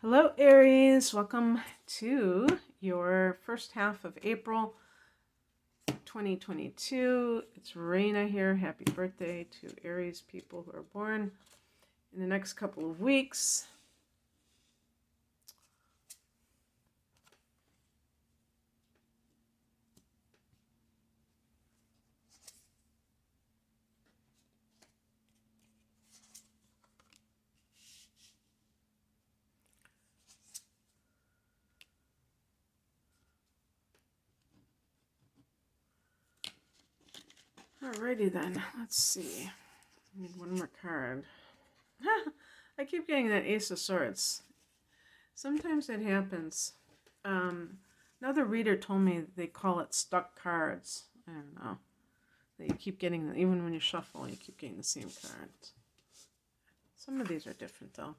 Hello, Aries. Welcome to your first half of April 2022. It's Raina here. Happy birthday to Aries people who are born in the next couple of weeks. Alrighty then. Let's see. I need one more card. I keep getting that Ace of Swords. Sometimes it happens. Another reader told me they call it stuck cards. I don't know. That you keep getting, even when you shuffle, you keep getting the same cards. Some of these are different though.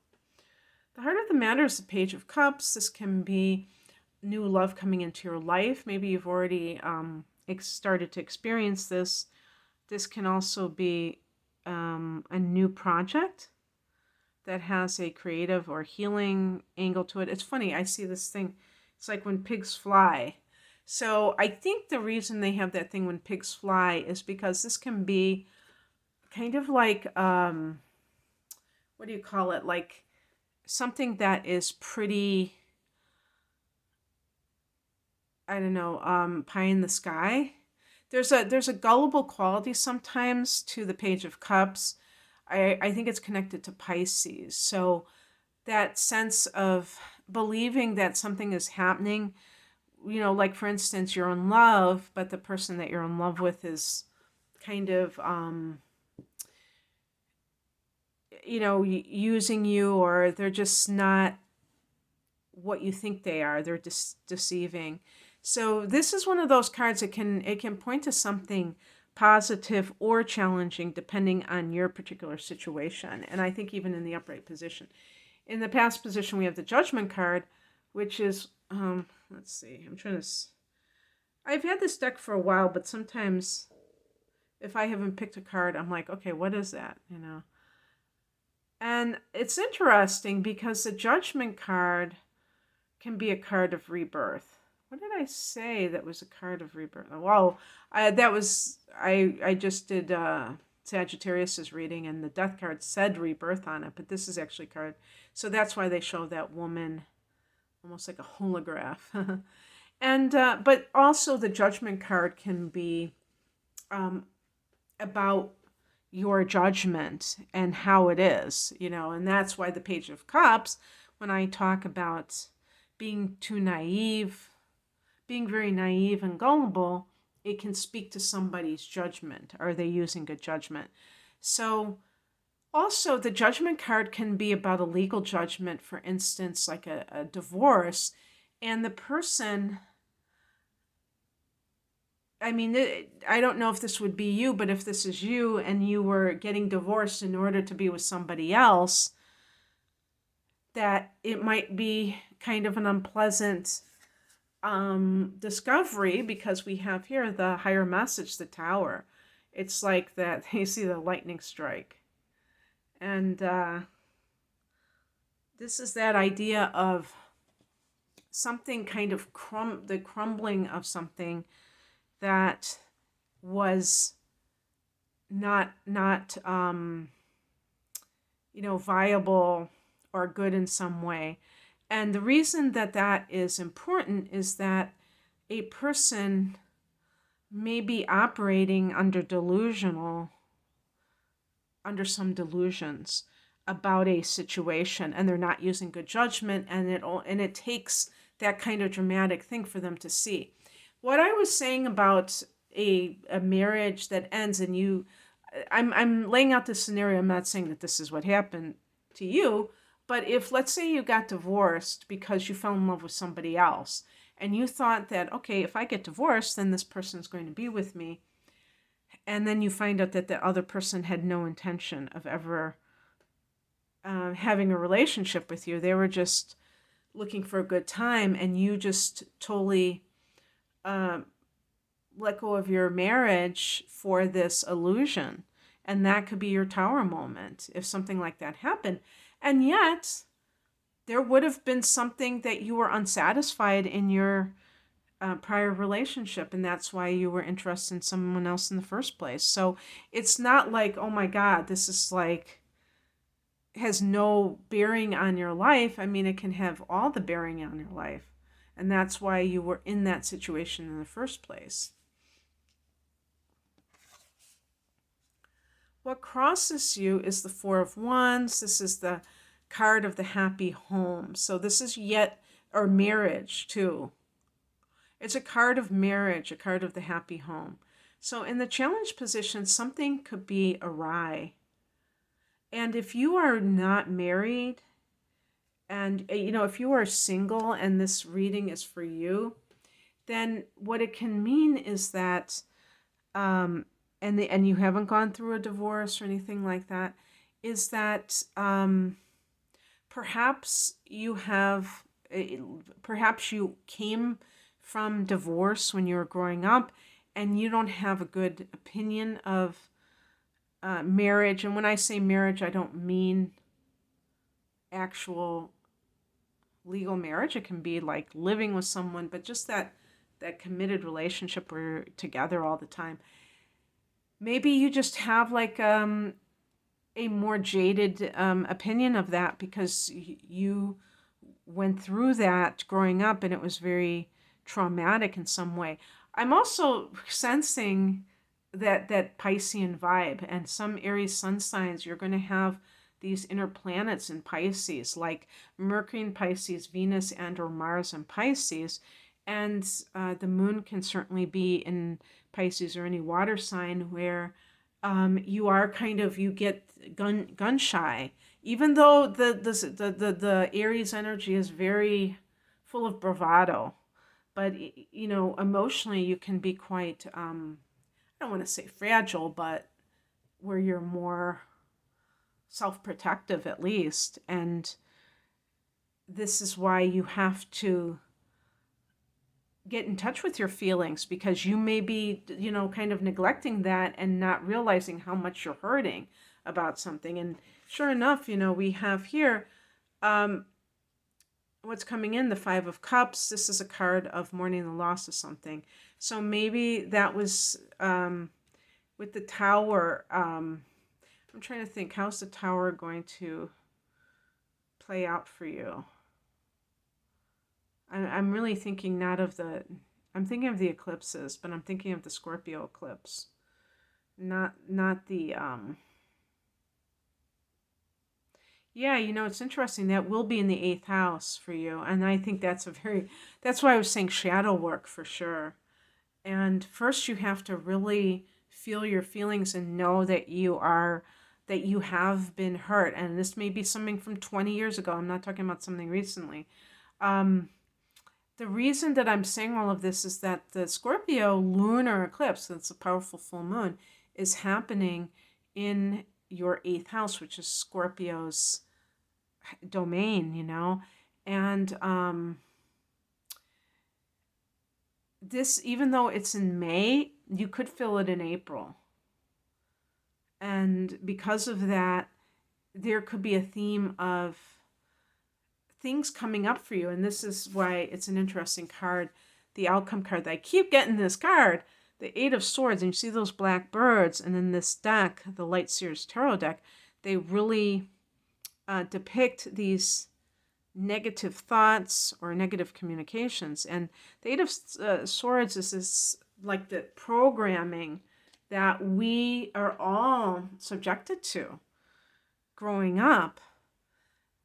The heart of the matter is the Page of Cups. This can be new love coming into your life. Maybe you've already started to experience this. This can also be a new project that has a creative or healing angle to it. It's funny, I see this thing. It's like when pigs fly. So I think the reason they have that thing when pigs fly is because this can be kind of like, what do you call it? Like something that is pretty, I don't know, pie in the sky. There's a gullible quality sometimes to the Page of Cups. I think it's connected to Pisces. So that sense of believing that something is happening, like for instance, you're in love, but the person that you're in love with is kind of, using you, or they're just not what you think they are. They're deceiving. So this is one of those cards that can point to something positive or challenging depending on your particular situation. And I think even in the upright position. In the past position, we have the Judgment card, which is, let's see, I've had this deck for a while, but sometimes if I haven't picked a card, I'm like, okay, what is that, And it's interesting because the Judgment card can be a card of rebirth. What did I say that was a card of rebirth? Well, I just did Sagittarius's reading, and the death card said rebirth on it, but this is actually a card. So that's why they show that woman almost like a holograph. And but also the Judgment card can be about your judgment and how it is, and that's why the Page of Cups, when I talk about being too naive, being very naive and gullible, it can speak to somebody's judgment. Are they using good judgment? So also the Judgment card can be about a legal judgment, for instance, like a divorce, and the person, I mean, I don't know if this would be you, but if this is you and you were getting divorced in order to be with somebody else, that it might be kind of an unpleasant discovery, because we have here the higher message, the Tower. It's like that you see the lightning strike. And this is that idea of something kind of the crumbling of something that was not viable or good in some way. And the reason that that is important is that a person may be operating under some delusions about a situation, and they're not using good judgment, and it takes that kind of dramatic thing for them to see. What I was saying about a marriage that ends, and I'm laying out this scenario. I'm not saying that this is what happened to you, but if, let's say, you got divorced because you fell in love with somebody else, and you thought that, okay, if I get divorced, then this person's going to be with me, and then you find out that the other person had no intention of ever having a relationship with you. They were just looking for a good time, and you just totally let go of your marriage for this illusion. And that could be your Tower moment if something like that happened. And yet, there would have been something that you were unsatisfied in your prior relationship, and that's why you were interested in someone else in the first place. So it's not like, oh my God, this is like has no bearing on your life. I mean, it can have all the bearing on your life, and that's why you were in that situation in the first place. What crosses you is the Four of Wands. This is the card of the happy home. So this is or marriage too. It's a card of marriage, a card of the happy home. So in the challenge position, something could be awry. And if you are not married, and if you are single and this reading is for you, then what it can mean is that, and you haven't gone through a divorce or anything like that, is that perhaps you came from divorce when you were growing up, and you don't have a good opinion of marriage. And when I say marriage, I don't mean actual legal marriage. It can be like living with someone, but just that committed relationship where you're together all the time. Maybe you just have like a more jaded opinion of that because you went through that growing up and it was very traumatic in some way. I'm also sensing that Piscean vibe, and some Aries sun signs, you're going to have these inner planets in Pisces, like Mercury in Pisces, Venus and or Mars in Pisces, and the moon can certainly be in Pisces or any water sign where you are you get gun shy, even though the Aries energy is very full of bravado. But emotionally you can be quite I don't want to say fragile, but where you're more self-protective at least. And this is why you have to get in touch with your feelings, because you may be, kind of neglecting that and not realizing how much you're hurting about something. And sure enough, we have here what's coming in, the Five of Cups. This is a card of mourning the loss of something. So maybe that was with the Tower. I'm trying to think, how's the Tower going to play out for you? I'm really thinking I'm thinking of the eclipses, but I'm thinking of the Scorpio eclipse. Not the, yeah, it's interesting. That will be in the 8th house for you. And I think that's why I was saying shadow work for sure. And first you have to really feel your feelings and know that you have been hurt. And this may be something from 20 years ago. I'm not talking about something recently. The reason that I'm saying all of this is that the Scorpio lunar eclipse, that's a powerful full moon, is happening in your 8th house, which is Scorpio's domain, and this, even though it's in May, you could feel it in April. And because of that, there could be a theme of things coming up for you. And this is why it's an interesting card, the outcome card. I keep getting this card, the 8 of Swords, and you see those black birds. And in this deck, the Light Seers Tarot deck, they really depict these negative thoughts or negative communications. And the 8 of Swords is this, like, the programming that we are all subjected to growing up,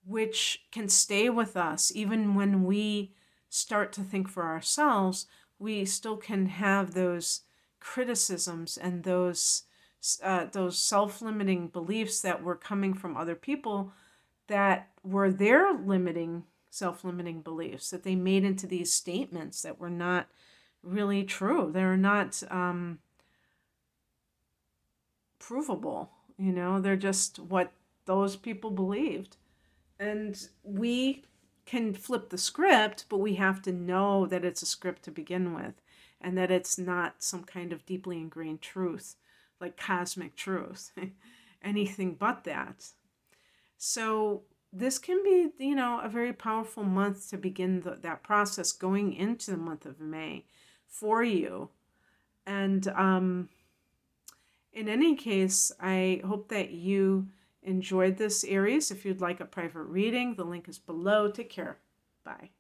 which can stay with us even when we start to think for ourselves. We still can have those criticisms and those self-limiting beliefs that were coming from other people, that were their self-limiting beliefs that they made into these statements that were not really true. They're not provable, they're just what those people believed. And we can flip the script, but we have to know that it's a script to begin with, and that it's not some kind of deeply ingrained truth, like cosmic truth, anything but that. So this can be, you know, a very powerful month to begin that process going into the month of May for you. And in any case, I hope that you enjoyed this, Aries. If you'd like a private reading, the link is below. Take care. Bye.